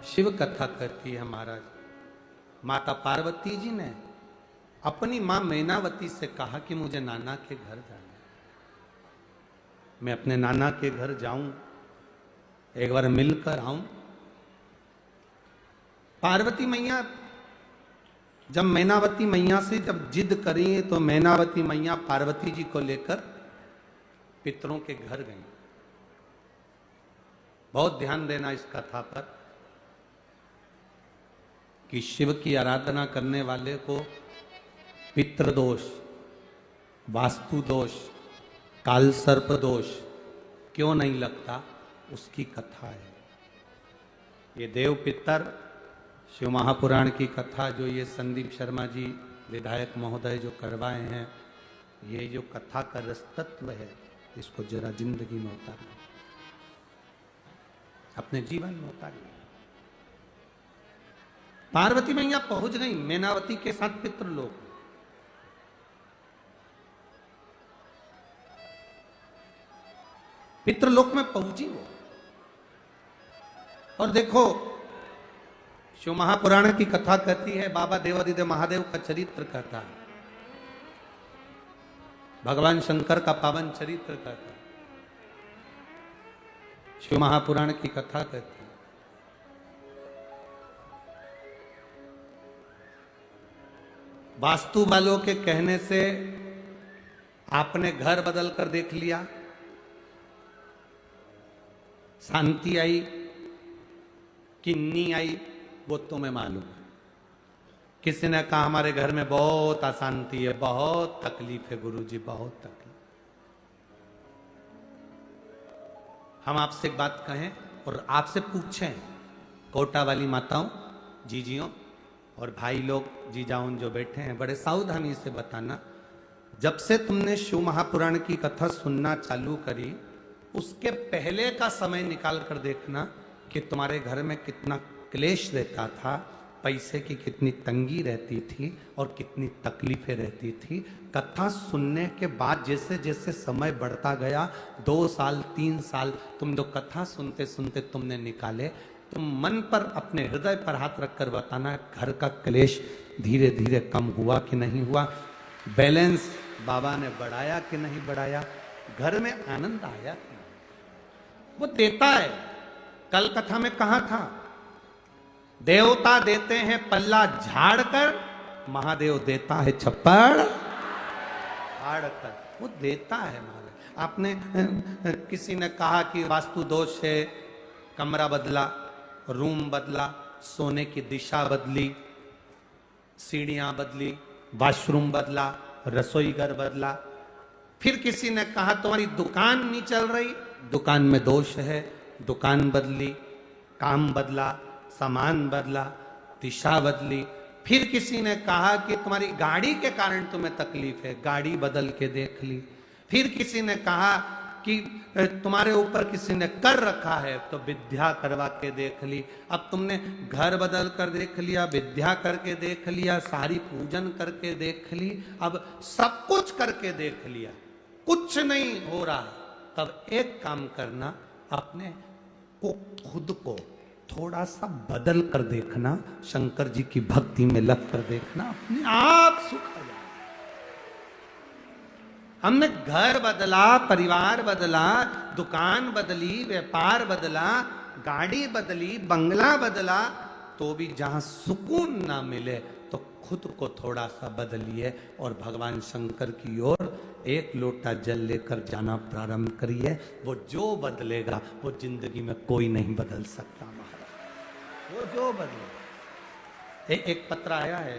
शिव कथा करती है महाराज। माता पार्वती जी ने अपनी मां मैनावती से कहा कि मुझे नाना के घर जाना, मैं अपने नाना के घर जाऊं, एक बार मिलकर आऊं। पार्वती मैया जब मैनावती मैया से जब जिद करी तो मैनावती मैया पार्वती जी को लेकर पितरों के घर गई। बहुत ध्यान देना इस कथा पर कि शिव की आराधना करने वाले को पितृदोष, वास्तु दोष, काल सर्प दोष क्यों नहीं लगता, उसकी कथा है। ये देव पितर शिव महापुराण की कथा जो ये संदीप शर्मा जी विधायक महोदय जो करवाए हैं, ये जो कथा का रसतत्व है, इसको जरा जिंदगी में उतारिए, अपने जीवन में उतारिए। पार्वती मैया पहुंच गई मैनावती के साथ पितृलोक। पितृलोक में पहुंची वो, और देखो शिव महापुराण की कथा कहती है, बाबा देवादिदेव महादेव का चरित्र कहता है, भगवान शंकर का पावन चरित्र कहता है, शिव महापुराण की कथा कहती है। वास्तु वालों के कहने से आपने घर बदल कर देख लिया, शांति आई कि नहीं आई वो तुम्हें मालूम है। किसी ने कहा हमारे घर में बहुत अशांति है, बहुत तकलीफ है गुरुजी, बहुत तकलीफ। हम आपसे एक बात कहें और आपसे पूछें, कोटा वाली माताओं, जीजियों और भाई लोग, जीजाउन जो बैठे हैं, बड़े सावधानी से बताना, जब से तुमने शिव महापुराण की कथा सुनना चालू करी, उसके पहले का समय निकाल कर देखना कि तुम्हारे घर में कितना क्लेश रहता था, पैसे की कितनी तंगी रहती थी और कितनी तकलीफें रहती थी। कथा सुनने के बाद जैसे जैसे समय बढ़ता गया, 2 साल 3 साल तुम जो कथा सुनते सुनते तुमने निकाले, तुम मन पर अपने हृदय पर हाथ रखकर बताना, घर का क्लेश धीरे धीरे कम हुआ कि नहीं हुआ, बैलेंस बाबा ने बढ़ाया कि नहीं बढ़ाया, घर में आनंद आया कि नहीं। वो देता है। कल कथा में कहा था, देवता देते हैं पल्ला झाड़ कर, महादेव देता है छप्पड़ फाड़ कर। वो देता है महादेव। आपने किसी ने कहा कि वास्तु दोष है, कमरा बदला, रूम बदला, सोने की दिशा बदली, सीढ़ियां बदली, वॉशरूम बदला, रसोई घर बदला। फिर किसी ने कहा तुम्हारी दुकान नहीं चल रही, दुकान में दोष है, दुकान बदली, काम बदला, सामान बदला, दिशा बदली। फिर किसी ने कहा कि तुम्हारी गाड़ी के कारण तुम्हें तकलीफ है, गाड़ी बदल के देख ली। फिर किसी ने कहा कि तुम्हारे ऊपर किसी ने कर रखा है, तो विद्या करवा के देख ली। अब तुमने घर बदल कर देख लिया, विद्या करके देख लिया, सारी पूजन करके देख ली, अब सब कुछ करके देख लिया, कुछ नहीं हो रहा, तब एक काम करना, अपने को खुद को थोड़ा सा बदल कर देखना, शंकर जी की भक्ति में लग कर देखना, अपने आप सुख आ जाए। हमने घर बदला, परिवार बदला, दुकान बदली, व्यापार बदला, गाड़ी बदली, बंगला बदला, तो भी जहां सुकून ना मिले तो खुद को थोड़ा सा बदलिए और भगवान शंकर की ओर एक लोटा जल लेकर जाना प्रारंभ करिए। वो जो बदलेगा वो जिंदगी में कोई नहीं बदल सकता महाराज, वो जो बदले। एक पत्र आया है,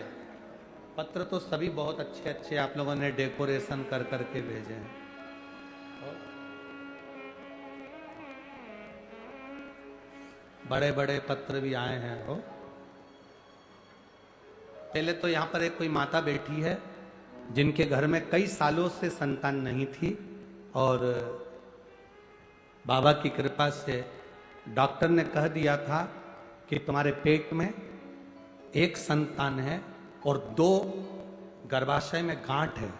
पत्र तो सभी बहुत अच्छे अच्छे आप लोगों ने डेकोरेशन कर करके भेजे हैं। बड़े बड़े पत्र भी आए हैं। हो पहले तो यहाँ पर एक कोई माता बैठी है जिनके घर में कई सालों से संतान नहीं थी, और बाबा की कृपा से डॉक्टर ने कह दिया था कि तुम्हारे पेट में एक संतान है और 2 गर्भाशय में गांठ है,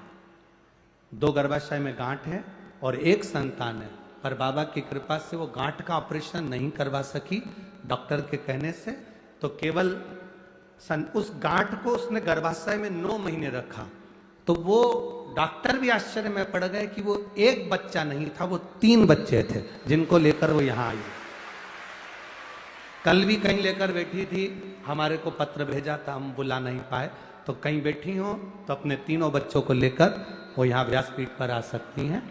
2 गर्भाशय में गांठ है और एक संतान है। पर बाबा की कृपा से वो गांठ का ऑपरेशन नहीं करवा सकी, डॉक्टर के कहने से, तो केवल उस गांठ को उसने गर्भाशय में 9 महीने रखा। तो वो डॉक्टर भी आश्चर्य में पड़ गए कि वो एक बच्चा नहीं था, वो 3 बच्चे थे जिनको लेकर वो यहां आई। कल भी कहीं लेकर बैठी थी, हमारे को पत्र भेजा था, हम बुला नहीं पाए। तो कहीं बैठी हो तो अपने 3 बच्चों को लेकर वो यहाँ व्यासपीठ पर आ सकती हैं।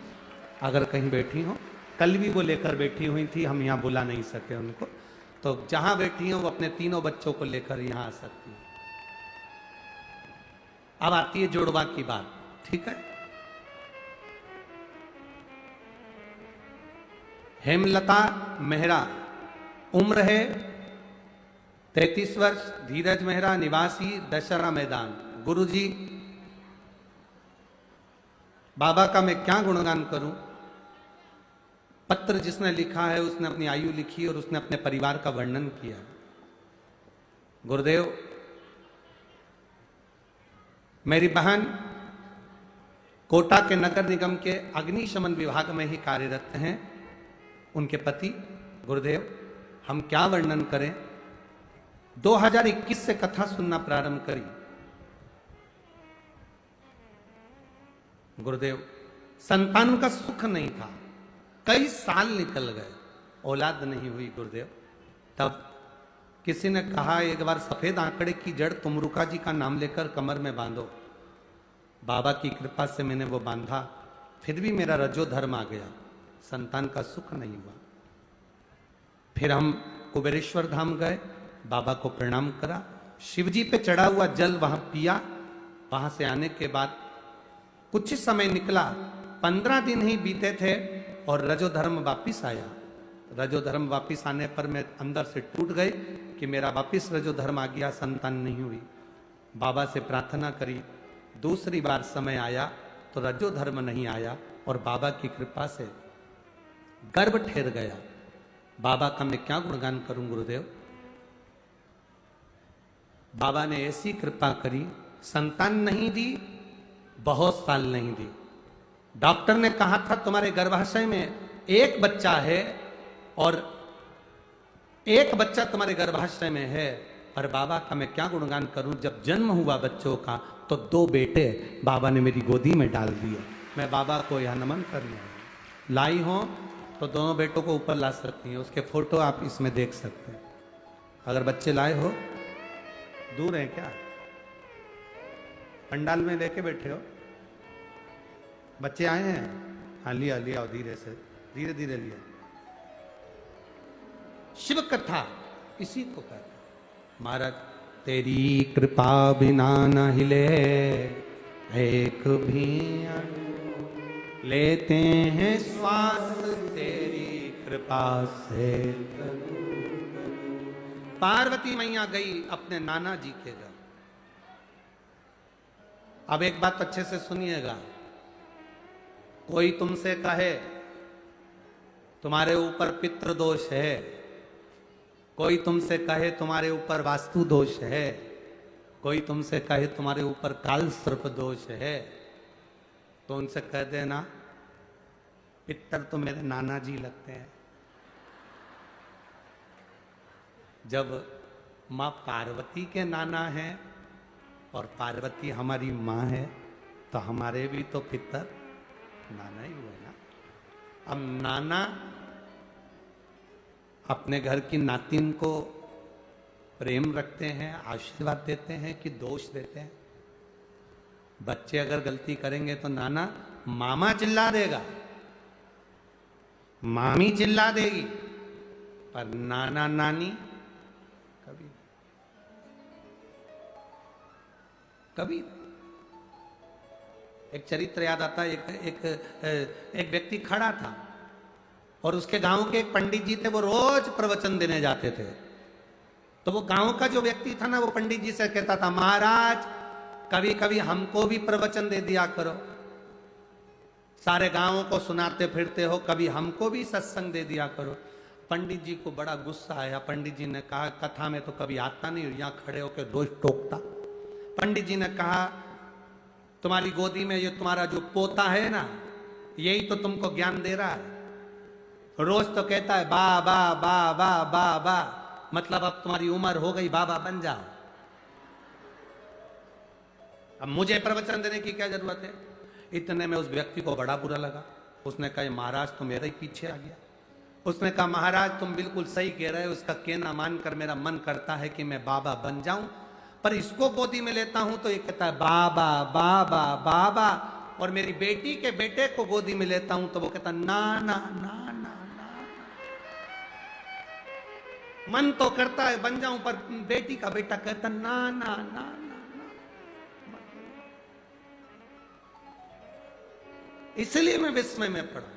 अगर कहीं बैठी हो, कल भी वो लेकर बैठी हुई थी, हम यहाँ बुला नहीं सके उनको। तो जहां बैठी हो वो अपने 3 बच्चों को लेकर यहाँ आ सकती हैं। अब आती है जुड़वा की बात, ठीक है। हेमलता मेहरा, उम्र है 33 वर्ष, धीरज मेहरा, निवासी दशहरा मैदान। गुरुजी, बाबा का मैं क्या गुणगान करूं। पत्र जिसने लिखा है उसने अपनी आयु लिखी और उसने अपने परिवार का वर्णन किया। गुरुदेव, मेरी बहन कोटा के नगर निगम के अग्निशमन विभाग में ही कार्यरत हैं। उनके पति, गुरुदेव, हम क्या वर्णन करें। 2021 से कथा सुनना प्रारंभ करी। गुरुदेव, संतान का सुख नहीं था, कई साल निकल गए, औलाद नहीं हुई। गुरुदेव, तब किसी ने कहा एक बार सफेद आंकड़े की जड़ तुमरुका जी का नाम लेकर कमर में बांधो। बाबा की कृपा से मैंने वो बांधा, फिर भी मेरा रजो धर्म आ गया, संतान का सुख नहीं हुआ। फिर हम कुबेरेश्वर धाम गए, बाबा को प्रणाम करा, शिवजी पे चढ़ा हुआ जल वहां पिया। वहां से आने के बाद कुछ समय निकला, 15 दिन ही बीते थे और रजो धर्म वापिस आया। रजो धर्म वापिस आने पर मैं अंदर से टूट गई कि मेरा वापिस रजो धर्म आ गया, संतान नहीं हुई। बाबा से प्रार्थना करी, दूसरी बार समय आया तो रजो धर्म नहीं आया और बाबा की कृपा से गर्भ ठहर गया। बाबा का मैं क्या गुणगान करूं गुरुदेव। बाबा ने ऐसी कृपा करी, संतान नहीं दी, बहुत साल नहीं दी। डॉक्टर ने कहा था तुम्हारे गर्भाशय में एक बच्चा है और एक बच्चा तुम्हारे गर्भाशय में है, पर बाबा का मैं क्या गुणगान करूं। जब जन्म हुआ बच्चों का तो 2 बेटे बाबा ने मेरी गोदी में डाल दिए। मैं बाबा को यह नमन करने लाई हो तो दोनों बेटों को ऊपर ला सकती हैं, उसके फोटो आप इसमें देख सकते हैं। अगर बच्चे लाए हो, दूर हैं क्या, पंडाल में लेके बैठे हो, बच्चे आए हैं, हाँ लिया लिया, धीरे से, धीरे धीरे लिया। शिव कथा इसी को कहते महाराज। तेरी कृपा बिना न हिले एक भी अणु, लेते हैं श्वास तेरी कृपा से। पार्वती मैया गई अपने नाना जी के घर। अब एक बात अच्छे से सुनिएगा, कोई तुमसे कहे तुम्हारे ऊपर पितृ दोष है, कोई तुमसे कहे तुम्हारे ऊपर वास्तु दोष है, कोई तुमसे कहे तुम्हारे ऊपर काल सर्प दोष है, तो उनसे कह देना पितर तो मेरे नाना जी लगते हैं। जब माँ पार्वती के नाना हैं और पार्वती हमारी माँ है तो हमारे भी तो पितर नाना ही हुए ना। अब नाना अपने घर की नातिन को प्रेम रखते हैं, आशीर्वाद देते हैं कि दोष देते हैं। बच्चे अगर गलती करेंगे तो नाना मामा चिल्ला देगा, मामी चिल्ला देगी, पर नाना नानी कभी कभी। एक चरित्र याद आता है, एक व्यक्ति खड़ा था और उसके गांव के एक पंडित जी थे, वो रोज प्रवचन देने जाते थे। तो वो गांव का जो व्यक्ति था ना, वो पंडित जी से कहता था, महाराज कभी कभी हमको भी प्रवचन दे दिया करो, सारे गांवों को सुनाते फिरते हो, कभी हमको भी सत्संग दे दिया करो। पंडित जी को बड़ा गुस्सा आया। पंडित जी ने कहा, कथा में तो कभी आता नहीं, यहाँ खड़े होकर रोज टोकता। पंडित जी ने कहा, तुम्हारी गोदी में ये तुम्हारा जो पोता है ना, यही तो तुमको ज्ञान दे रहा है। रोज तो कहता है बा बा बा बा बा बा, मतलब अब तुम्हारी उम्र हो गई, बाबा बन जाओ। अब मुझे प्रवचन देने की क्या जरूरत है? इतने में उस व्यक्ति को बड़ा बुरा लगा। उसने कहा महाराज तो मेरे ही पीछे आ गया। उसने कहा महाराज तुम बिल्कुल सही कह रहे हो, उसका कहना मानकर मेरा मन करता है कि मैं बाबा बन जाऊं, पर इसको गोदी में लेता हूं तो ये कहता है बाबा बाबा बाबा, और मेरी बेटी के बेटे को गोदी में लेता हूं तो वो कहता ना ना ना ना ना। मन तो करता है बन जाऊं, पर बेटी का बेटा कहता ना ना ना ना। इसलिए मैं विस्मय में पड़ा।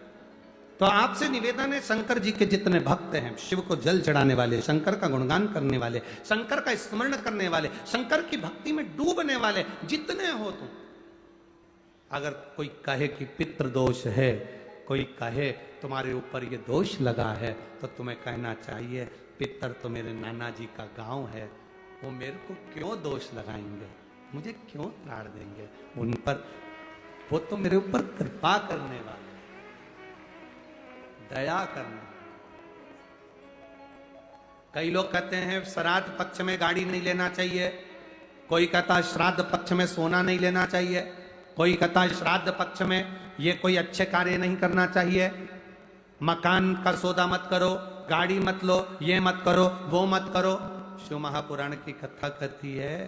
तो आपसे निवेदन है, शंकर जी के जितने भक्त हैं, शिव को जल चढ़ाने वाले, शंकर का गुणगान करने वाले, शंकर का स्मरण करने वाले, शंकर की भक्ति में डूबने वाले जितने हो तुम, अगर कोई कहे कि पितृ दोष है, कोई कहे तुम्हारे ऊपर ये दोष लगा है, तो तुम्हें कहना चाहिए पितर तो मेरे नाना जी का गांव है, वो मेरे को क्यों दोष लगाएंगे, मुझे क्यों ताड़ देंगे, उन पर वो तो मेरे ऊपर कृपा करने वाले, दया करना। कई लोग कहते हैं श्राद्ध पक्ष में गाड़ी नहीं लेना चाहिए, कोई कहता श्राद्ध पक्ष में सोना नहीं लेना चाहिए, कोई कहता श्राद्ध पक्ष में ये कोई अच्छे कार्य नहीं करना चाहिए, मकान का सौदा मत करो, गाड़ी मत लो, ये मत करो, वो मत करो। शिव महापुराण की कथा कहती है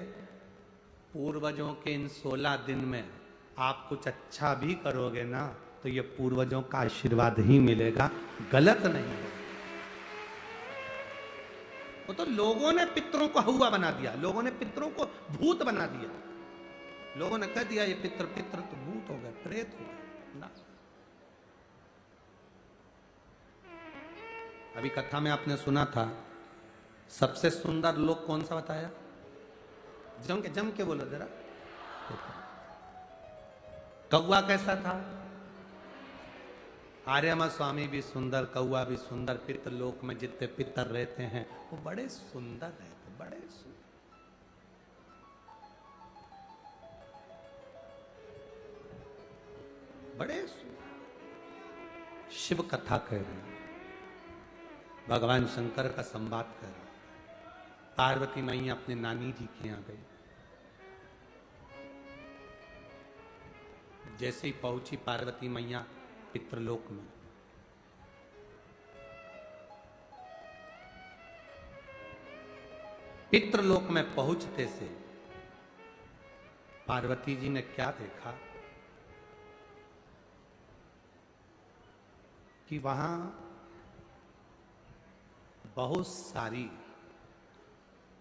पूर्वजों के इन 16 दिन में आप कुछ अच्छा भी करोगे ना तो ये पूर्वजों का आशीर्वाद ही मिलेगा, गलत नहीं है। वो तो लोगों ने पितरों को हुआ बना दिया, लोगों ने पितरों को भूत बना दिया, लोगों ने कह दिया ये पितर पितर तो भूत हो गए, प्रेत हो गए ना। अभी कथा में आपने सुना था सबसे सुंदर लोक कौन सा बताया? जम के बोलो जरा। कौआ कैसा था? आर्यमा स्वामी भी सुंदर, कौआ भी सुंदर, पितर लोक में जितने पितर रहते हैं वो बड़े सुंदर रहते, बड़े सुंदर। बड़े सुंदर। शिव कथा कह रहे हैं, भगवान शंकर का संवाद कर रहे हैं। पार्वती मैया अपने नानी जी के यहां गई, जैसे ही पहुंची पार्वती मैया पितृलोक में, पितृलोक में पहुंचते से पार्वती जी ने क्या देखा कि वहां बहुत सारी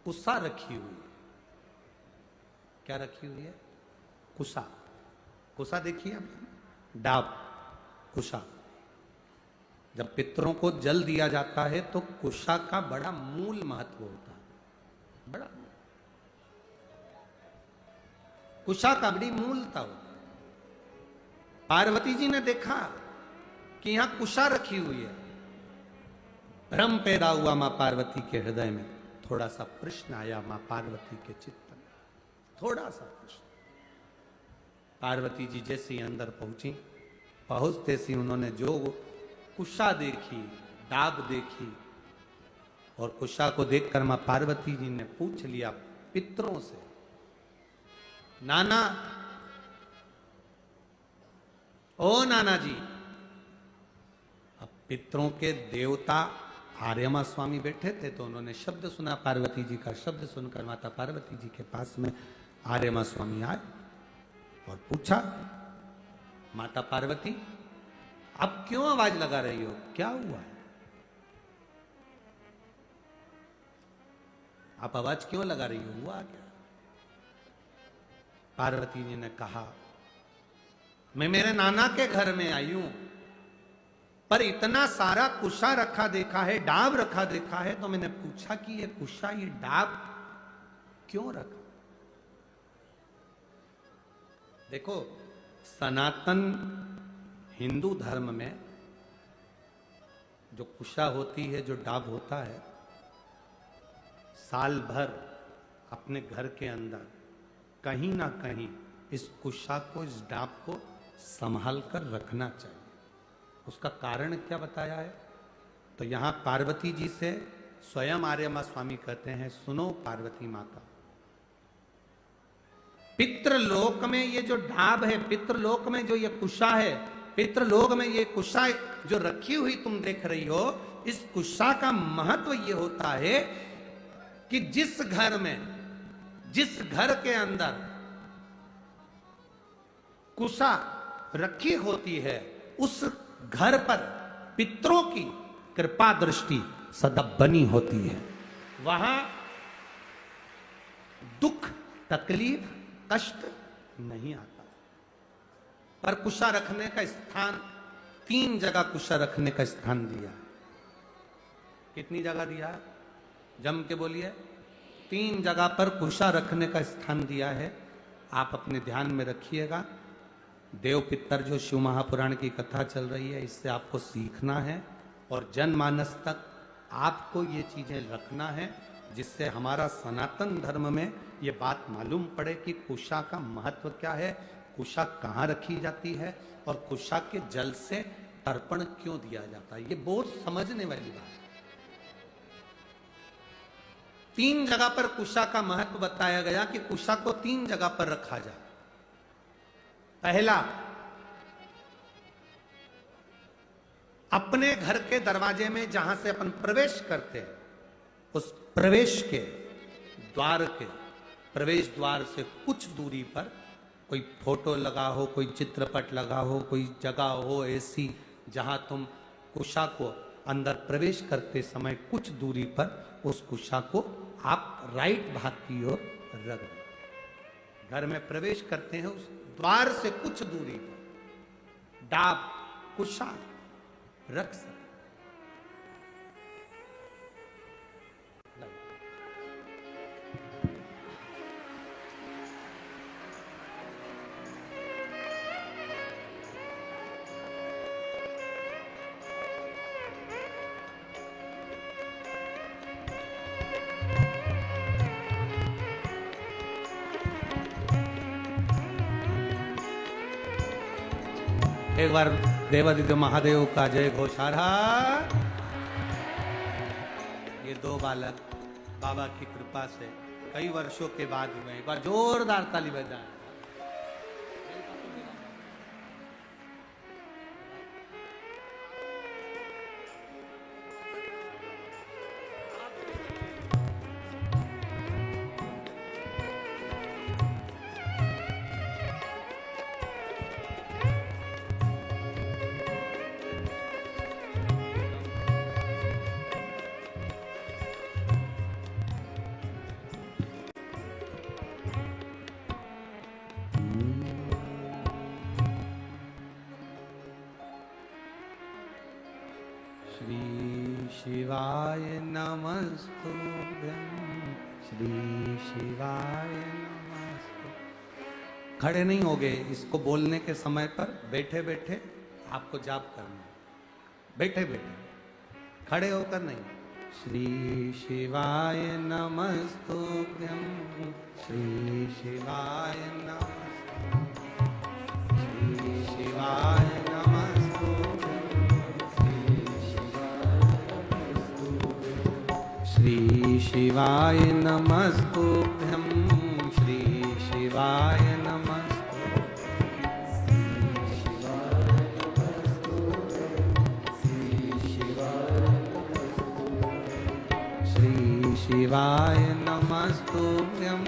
कुसा रखी हुई है। क्या रखी हुई है? कुसा। कुसा देखिए आप, डाब, कुशा। जब पितरों को जल दिया जाता है तो कुशा का बड़ा मूल महत्व होता है, बड़ा कुशा का बड़ी मूलता होती है। पार्वती जी ने देखा कि यहां कुशा रखी हुई है, भ्रम पैदा हुआ मां पार्वती के हृदय में, थोड़ा सा प्रश्न आया मां पार्वती के चित्त में, थोड़ा सा प्रश्न। पार्वती जी जैसे ही अंदर पहुंची, पहुंचते सी उन्होंने जो कुशा देखी, डाब देखी, और कुशा को देखकर मां पार्वती जी ने पूछ लिया पितरों से, नाना, ओ नाना जी। अब पितरों के देवता आर्यमा स्वामी बैठे थे तो उन्होंने शब्द सुना, पार्वती जी का शब्द सुनकर माता पार्वती जी के पास में आर्यमा स्वामी आए और पूछा, माता पार्वती अब क्यों आवाज लगा रही हो, क्या हुआ है? आप आवाज क्यों लगा रही हो, हुआ क्या? पार्वती जी ने कहा, मैं मेरे नाना के घर में आई हूं, पर इतना सारा कुशा रखा देखा है, डाब रखा देखा है, तो मैंने पूछा कि ये कुशा, ये डाब क्यों रखा? देखो, सनातन हिंदू धर्म में जो कुशा होती है, जो डाब होता है, साल भर अपने घर के अंदर कहीं ना कहीं इस कुशा को, इस डाब को संभाल कर रखना चाहिए। उसका कारण क्या बताया है? तो यहां पार्वती जी से स्वयं आर्यमा स्वामी कहते हैं, सुनो पार्वती माता, पितृलोक में ये जो ढाब है, पितृलोक में जो ये कुशा है, पितृलोक में ये कुशा जो रखी हुई तुम देख रही हो, इस कुशा का महत्व ये होता है कि जिस घर में, जिस घर के अंदर कुशा रखी होती है, उस घर पर पितरों की कृपा दृष्टि सदा बनी होती है। वहां दुख, तकलीफ, कष्ट नहीं आता। पर कुशा रखने का स्थान, 3 जगह कुशा रखने का स्थान दिया। कितनी जगह दिया? जम के बोलिए। 3 जगह पर कुशा रखने का स्थान दिया है। आप अपने ध्यान में रखिएगा। देव पितर जो शिव महापुराण की कथा चल रही है, इससे आपको सीखना है और जनमानस तक आपको ये चीजें रखना है, जिससे हमारा सनातन धर्म में ये बात मालूम पड़े कि कुशा का महत्व क्या है, कुशा कहाँ रखी जाती है और कुशा के जल से तर्पण क्यों दिया जाता है। ये बहुत समझने वाली बात है। 3 जगह पर कुशा का महत्व बताया गया कि कुशा को 3 जगह पर रखा जाए। पहला, अपने घर के दरवाजे में जहां से अपन प्रवेश करते हैं, उस प्रवेश के द्वार के प्रवेश द्वार से कुछ दूरी पर कोई फोटो लगा हो, कोई चित्रपट लगा हो, कोई जगह हो ऐसी जहां तुम कुशा को अंदर प्रवेश करते समय कुछ दूरी पर उस कुशा को आप राइट भाग की ओर रख दें। घर में प्रवेश करते हैं, उस द्वार से कुछ दूरी पर डाब कुशा रख सकते। एक बार देवादित्य महादेव का जय घोषारा। ये 2 बालक बाबा की कृपा से कई वर्षों के बाद हुए। एक बार जोरदार ताली बजाएं। शिवाय नमस्तुभ्यं, श्री शिवाय नमस्तु। खड़े नहीं होगे, इसको बोलने के समय पर बैठे बैठे आपको जाप करना है। बैठे बैठे, खड़े होकर नहीं। श्री शिवाय नमस्तुभ्यं, श्री शिवाय नमस्तुभ्यं, श्री शिवाय श्री शिवाय नमस्तुभ्यं, श्री शिवाय श्री शिवाय नमस्तुभ्यं,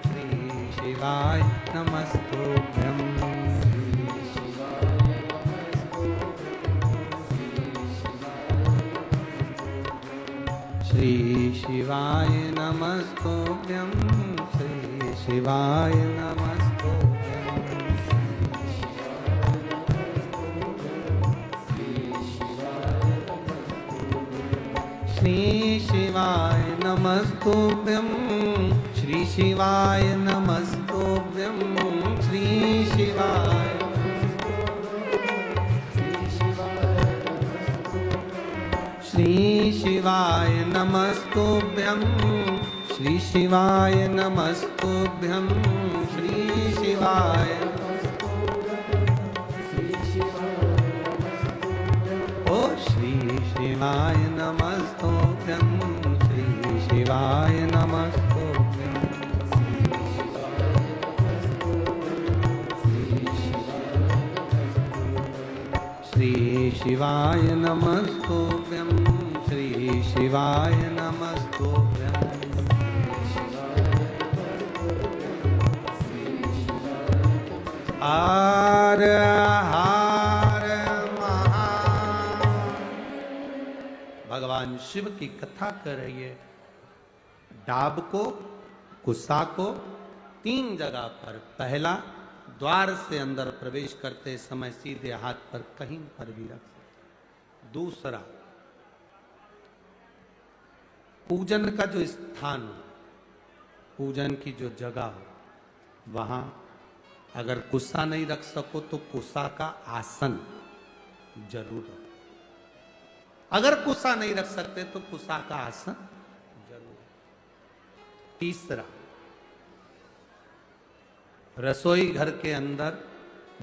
श्री शिवाय नमस्तुभ्यं। श्री शिवाय नमस्तुभ्यं, श्री शिवाय नमस्तुभ्यं। श्री शिवाय नमस्तुभ्यं, श्री शिवाय नमस्तुभ्यं, श्री शिवाय श्री शिवाय नमस्तुभ्यं, श्री शिवाय नमस्तुभ्यं, श्री शिवाय ओ श्री शिवाय नमस्तुभ्यं, शिवाय नमस्तुभ्यं। श्री शिवाय नमस्तुभ्यं, श्री शिवाय नमस्तुभ्यं। हर हर महादेव। भगवान शिव की कथा कर रही है। डाब को, कुसा को 3 जगह पर, पहला द्वार से अंदर प्रवेश करते समय सीधे हाथ पर कहीं पर भी रख सकते। दूसरा, पूजन का जो स्थान हो, पूजन की जो जगह हो, वहां अगर कुसा नहीं रख सको तो कुसा का आसन जरूर रखो। अगर कुसा नहीं रख सकते तो कुसा का आसन जरूर। तीसरा, रसोई घर के अंदर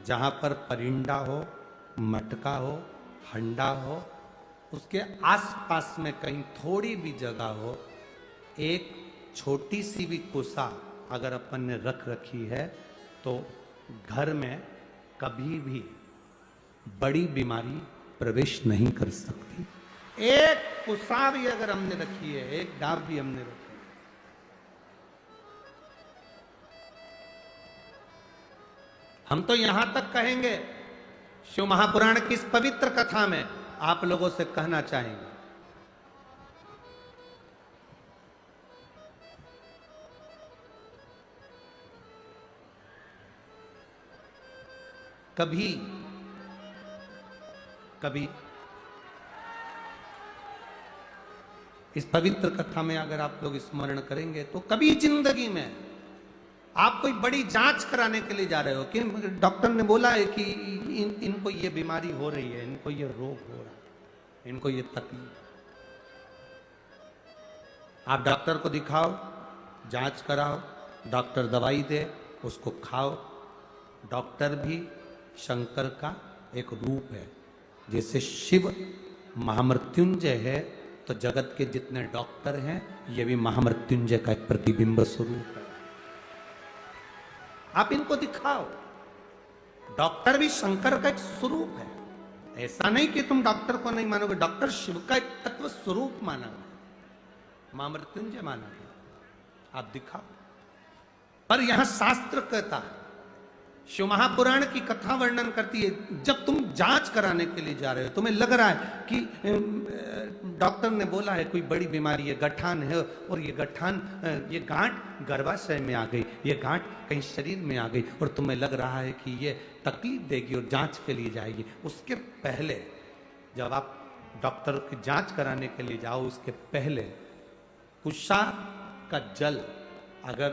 जहां पर परिंदा हो, मटका हो, हंडा हो, उसके आसपास में कहीं थोड़ी भी जगह हो, एक छोटी सी भी कुसा अगर अपन ने रख रखी है तो घर में कभी भी बड़ी बीमारी प्रवेश नहीं कर सकती। एक कुसा भी अगर हमने रखी है, एक डाब भी हमने रखी है, हम तो यहां तक कहेंगे, शिव महापुराण की इस पवित्र कथा में आप लोगों से कहना चाहेंगे, कभी कभी इस पवित्र कथा में अगर आप लोग स्मरण करेंगे तो कभी जिंदगी में आप कोई बड़ी जांच कराने के लिए जा रहे हो कि डॉक्टर ने बोला है कि इनको ये बीमारी हो रही है, इनको ये रोग हो रहा है, इनको ये तकलीफ, आप डॉक्टर को दिखाओ, जांच कराओ, डॉक्टर दवाई दे, उसको खाओ। डॉक्टर भी शंकर का एक रूप है। जैसे शिव महामृत्युंजय है तो जगत के जितने डॉक्टर हैं ये भी महामृत्युंजय का एक प्रतिबिंब स्वरूप है। आप इनको दिखाओ। डॉक्टर भी शंकर का एक स्वरूप है। ऐसा नहीं कि तुम डॉक्टर को नहीं मानोगे, डॉक्टर शिव का एक तत्व स्वरूप माना गया, महामृत्युंजय माना गया, आप दिखाओ। पर यहां शास्त्र कहता है, शिव महापुराण की कथा वर्णन करती है, जब तुम जांच कराने के लिए जा रहे हो, तुम्हें लग रहा है कि डॉक्टर ने बोला है कोई बड़ी बीमारी है, गठान है, और ये गठान, ये गांठ गर्भाशय में आ गई, ये गांठ कहीं शरीर में आ गई, और तुम्हें लग रहा है कि ये तकलीफ देगी और जांच के लिए जाएगी। उसके पहले जब आप डॉक्टर की जांच कराने के लिए जाओ, उसके पहले कुशा का जल, अगर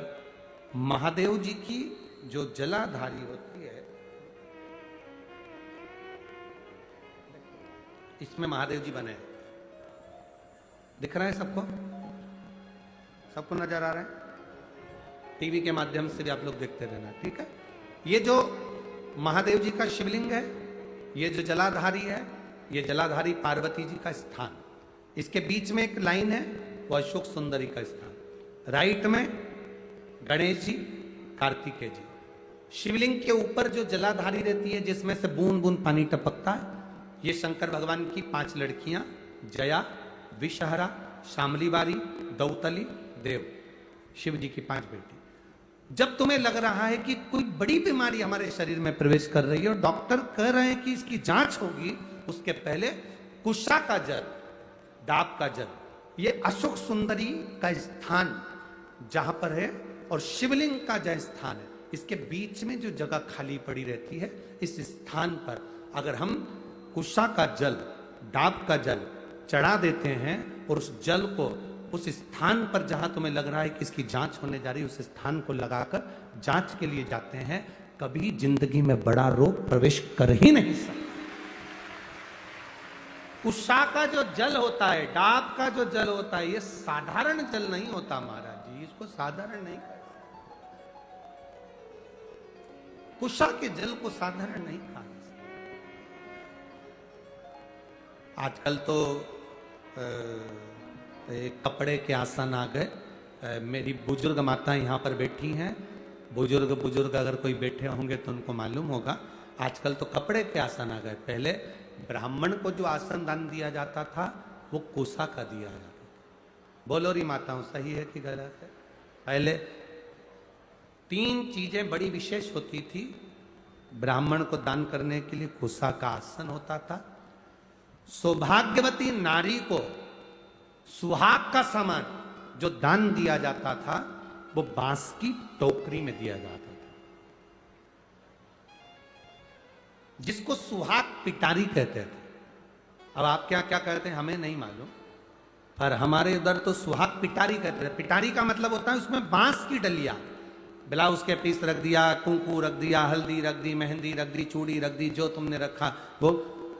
महादेव जी की जो जलाधारी होती है, इसमें महादेव जी बने, दिख रहा है सबको? सबको नजर आ रहा है? टीवी के माध्यम से भी आप लोग देखते रहना, ठीक है? ये जो महादेव जी का शिवलिंग है, ये जो जलाधारी है, ये जलाधारी पार्वती जी का स्थान, इसके बीच में एक लाइन है, वो अशोक सुंदरी का स्थान, राइट में गणेश जी, कार्तिकेय जी। शिवलिंग के ऊपर जो जलाधारी रहती है जिसमें से बूंद बूंद पानी टपकता है, ये शंकर भगवान की 5 लड़कियां, जया, विषहरा, शामली बारी, दौतली, देव, शिव जी की 5 बेटी। जब तुम्हें लग रहा है कि कोई बड़ी बीमारी हमारे शरीर में प्रवेश कर रही है और डॉक्टर कह रहे हैं कि इसकी जांच होगी, उसके पहले कुशा का जल, डाब का जल, ये अशोक सुंदरी का स्थान जहां पर है और शिवलिंग का जय स्थान है, इसके बीच में जो जगह खाली पड़ी रहती है, इस स्थान पर अगर हम कुशा का जल, डाब का जल चढ़ा देते हैं और उस जल को उस स्थान पर जहां तुम्हें लग रहा है कि इसकी जांच होने जा रही है, उस स्थान को लगाकर जांच के लिए जाते हैं, कभी जिंदगी में बड़ा रोग प्रवेश कर ही नहीं सकता। कुशा का जो जल होता है, डाब का जो जल होता है, ये साधारण जल नहीं होता महाराज जी, इसको साधारण नहीं कहते। कुशा के जल को साधारण नहीं खाना। आजकल तो कपड़े के आसन आ गए। मेरी बुजुर्ग माता यहाँ पर बैठी हैं। बुजुर्ग अगर कोई बैठे होंगे तो उनको मालूम होगा। आजकल तो कपड़े के आसन आ गए। पहले ब्राह्मण को जो आसन दान दिया जाता था वो कोसा का दिया जाता था। बोलो री माताओं, सही है कि गलत है? पहले 3 चीजें बड़ी विशेष होती थी। ब्राह्मण को दान करने के लिए कोसा का आसन होता था। सौभाग्यवती नारी को सुहाग का सामान जो दान दिया जाता था वो बांस की टोकरी में दिया जाता था, जिसको सुहाग पिटारी कहते थे। अब आप क्या क्या कहते हैं हमें नहीं मालूम, पर हमारे उधर तो सुहाग पिटारी कहते थे। पिटारी का मतलब होता है उसमें बांस की डलिया, ब्लाउज के पीस रख दिया, कुंकू रख दिया, हल्दी रख दी, मेहंदी रख दी, चूड़ी रख दी, जो तुमने रखा वो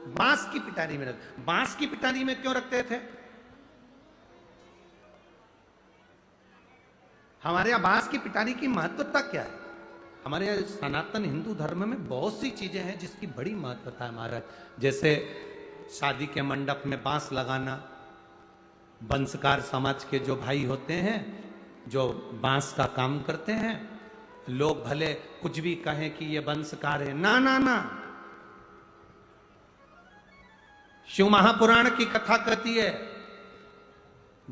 बांस की पिटारी में रख। बांस की पिटारी में क्यों रखते थे? हमारे यहां बांस की पिटारी की महत्वता क्या है? हमारे यहाँ सनातन हिंदू धर्म में बहुत सी चीजें हैं जिसकी बड़ी महत्वता है महाराज। जैसे शादी के मंडप में बांस लगाना। वंशकार समाज के जो भाई होते हैं जो बांस का काम करते हैं, लोग भले कुछ भी कहें कि ये वंशकार है, ना ना ना। शिव महापुराण की कथा कहती है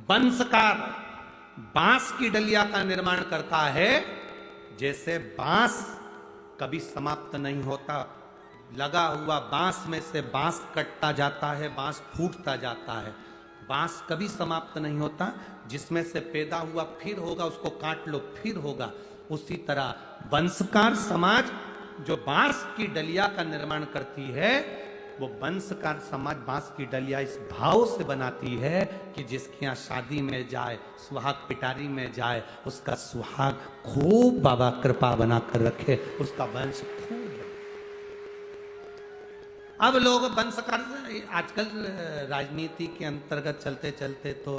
वंशकार बांस की डलिया का निर्माण करता है। जैसे बांस कभी समाप्त नहीं होता, लगा हुआ बांस में से बांस कटता जाता है, बांस फूटता जाता है, बांस कभी समाप्त नहीं होता। जिसमें से पैदा हुआ फिर होगा, उसको काट लो फिर होगा। उसी तरह वंशकार समाज जो बांस की डलिया का निर्माण करती है, वो वंशकार समाज बांस की डलिया इस भाव से बनाती है कि जिसके यहाँ शादी में जाए, सुहाग पिटारी में जाए, उसका सुहाग खूब बाबा कृपा बनाकर रखे, उसका वंश खूब। अब लोग वंशकार आजकल राजनीति के अंतर्गत चलते चलते तो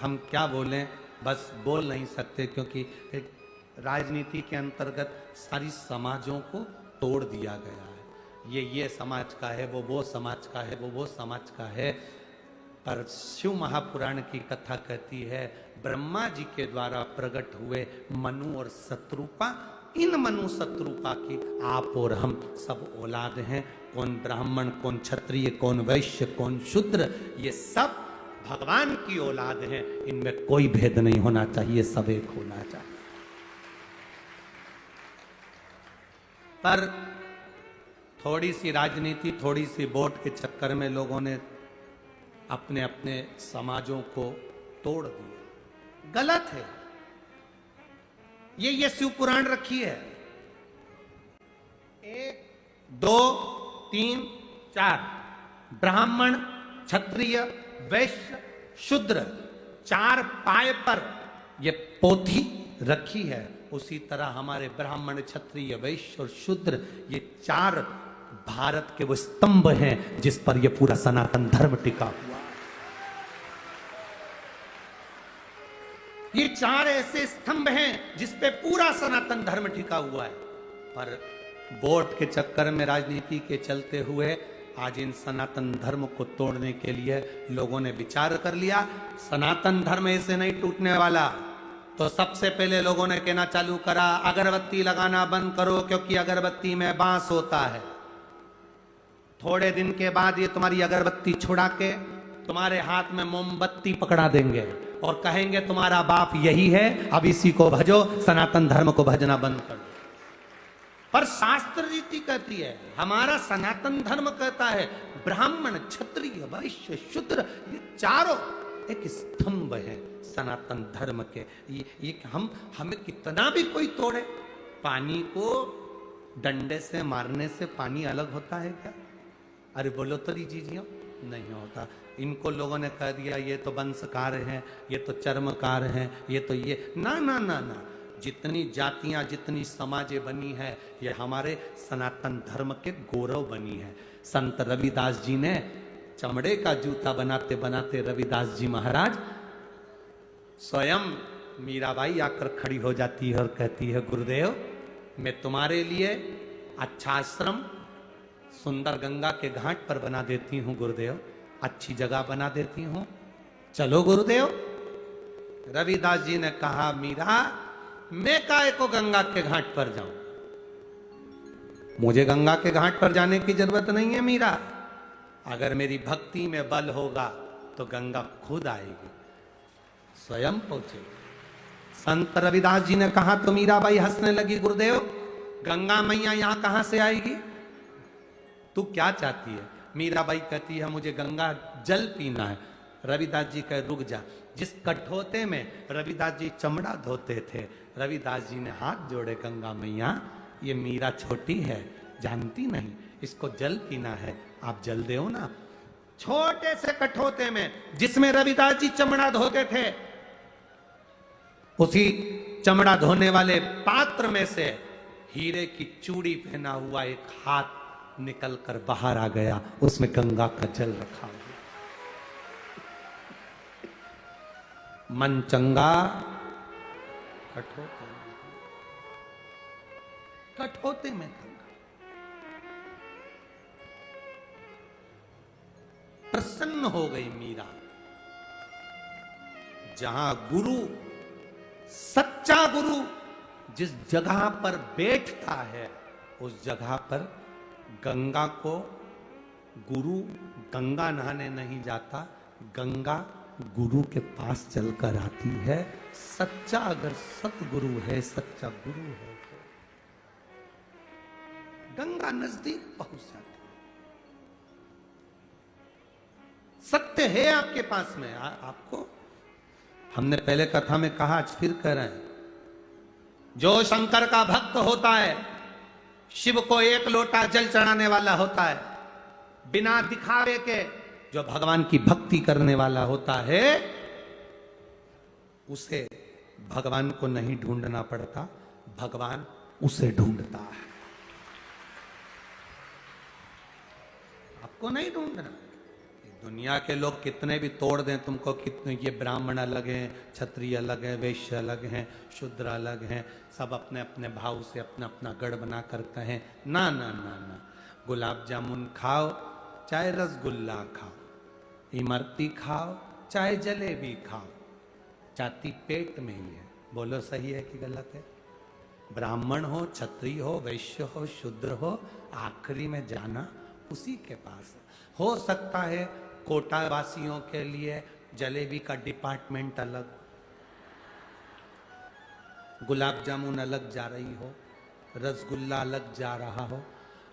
हम क्या बोलें, बस बोल नहीं सकते, क्योंकि राजनीति के अंतर्गत सारी समाजों को तोड़ दिया गया है। ये समाज का है, वो समाज का है, वो समाज का है। पर शिव महापुराण की कथा कहती है ब्रह्मा जी के द्वारा प्रकट हुए मनु और शत्रुपा, इन मनु शत्रुपा की आप और हम सब औलाद हैं। कौन ब्राह्मण, कौन क्षत्रिय, कौन वैश्य, कौन शूद्र, ये सब भगवान की औलाद हैं। इनमें कोई भेद नहीं होना चाहिए, सब एक होना चाहिए। पर थोड़ी सी राजनीति, थोड़ी सी वोट के चक्कर में लोगों ने अपने अपने समाजों को तोड़ दिया। गलत है। ये शिव पुराण रखी है 1 2 3 4 ब्राह्मण, क्षत्रिय, वैश्य, शूद्र 4 पाए पर ये पोथी रखी है। उसी तरह हमारे ब्राह्मण, क्षत्रिय, वैश्य और शूद्र ये 4 भारत के वो स्तंभ हैं जिस पर ये पूरा सनातन धर्म टिका हुआ। ये 4 ऐसे स्तंभ हैं जिस पे पूरा सनातन धर्म टिका हुआ है। पर वोट के चक्कर में, राजनीति के चलते हुए आज इन सनातन धर्म को तोड़ने के लिए लोगों ने विचार कर लिया सनातन धर्म ऐसे नहीं टूटने वाला। तो सबसे पहले लोगों ने कहना चालू करा अगरबत्ती लगाना बंद करो, क्योंकि अगरबत्ती में बांस होता है। थोड़े दिन के बाद ये तुम्हारी अगरबत्ती छुड़ा के तुम्हारे हाथ में मोमबत्ती पकड़ा देंगे और कहेंगे तुम्हारा बाप यही है, अब इसी को भजो, सनातन धर्म को भजना बंद करो। पर शास्त्र रीति कहती है, हमारा सनातन धर्म कहता है ब्राह्मण, क्षत्रिय, वैश्य, शूद्र ये 4 एक स्तंभ है सनातन धर्म के। ये हमें कितना भी कोई तोड़े, पानी को डंडे से मारने से पानी अलग होता है क्या? अरे बोलो तो लीजिए, नहीं होता। इनको लोगों ने कह दिया ये तो वंशकार हैं, ये तो चर्मकार हैं, ये तो ये ना ना ना ना। जितनी जातियां, जितनी समाजें बनी है, ये हमारे सनातन धर्म के गौरव बनी है। संत रविदास जी ने चमड़े का जूता बनाते बनाते रविदास जी महाराज स्वयं मीराबाई आकर खड़ी हो जाती है और कहती है गुरुदेव मैं तुम्हारे लिए अच्छा आश्रम सुंदर गंगा के घाट पर बना देती हूँ गुरुदेव, अच्छी जगह बना देती हूँ, चलो गुरुदेव। रविदास जी ने कहा, मीरा मैं काहे को गंगा के घाट पर जाऊं? मुझे गंगा के घाट पर जाने की जरूरत नहीं है मीरा। अगर मेरी भक्ति में बल होगा तो गंगा खुद आएगी, स्वयं पहुंचेगी। संत रविदास जी ने कहा तो मीराबाई हंसने लगी, गुरुदेव गंगा मैया यहां कहां से आएगी? तू क्या चाहती है? मीराबाई कहती है, मुझे गंगा जल पीना है। रविदास जी कहे, रुक जा। जिस कठोते में रविदास जी चमड़ा धोते थे, रविदास जी ने हाथ जोड़े, गंगा मैया ये मीरा छोटी है, जानती नहीं, इसको जल पीना है, आप जल दो ना। छोटे से कठोते में जिसमें रविदास जी चमड़ा धोते थे, उसी चमड़ा धोने वाले पात्र में से हीरे की चूड़ी पहना हुआ एक हाथ निकल कर बाहर आ गया, उसमें गंगा का जल रखा हुआ। मन चंगा कठोते में गंगा। प्रसन्न हो गई मीरा। जहां गुरु, सच्चा गुरु जिस जगह पर बैठता है, उस जगह पर गंगा को, गुरु गंगा नहाने नहीं जाता, गंगा गुरु के पास चलकर आती है। सच्चा अगर सतगुरु है, सच्चा गुरु है, गंगा नजदीक पहुंच जाती है। सत्य है आपके पास में। आपको हमने पहले कथा में कहा, आज फिर कह रहे हैं, जो शंकर का भक्त होता है, शिव को एक लोटा जल चढ़ाने वाला होता है, बिना दिखावे के जो भगवान की भक्ति करने वाला होता है, उसे भगवान को नहीं ढूंढना पड़ता, भगवान उसे ढूंढता है। आपको नहीं ढूंढना। दुनिया के लोग कितने भी तोड़ दें तुमको, कितने ये ब्राह्मण अलग हैं, क्षत्रिय अलग हैं, वैश्य अलग हैं, शूद्र अलग हैं, सब अपने अपने भाव से अपना अपना गढ़ बना कर कहें, ना ना ना ना, गुलाब जामुन खाओ चाहे रसगुल्ला खाओ, इमरती खाओ चाहे जलेबी खाओ, जाति पेट में ही है। बोलो सही है कि गलत है? ब्राह्मण हो, क्षत्रिय हो, वैश्य हो, शूद्र हो, आखिरी में जाना उसी के पास है। हो सकता है कोटा वासियों के लिए जलेबी का डिपार्टमेंट अलग, गुलाब जामुन अलग जा रही हो, रसगुल्ला अलग जा रहा हो।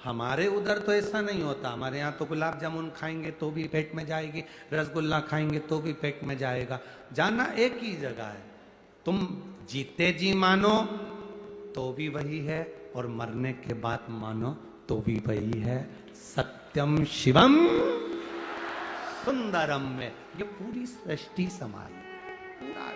हमारे उधर तो ऐसा नहीं होता। हमारे यहाँ तो गुलाब जामुन खाएंगे तो भी पेट में जाएगी, रसगुल्ला खाएंगे तो भी पेट में जाएगा। जाना एक ही जगह है। तुम जीते जी मानो तो भी वही है, और मरने के बाद मानो तो भी वही है। सत्यम शिवम सुंदरम में ये पूरी सृष्टि समाई, पूरा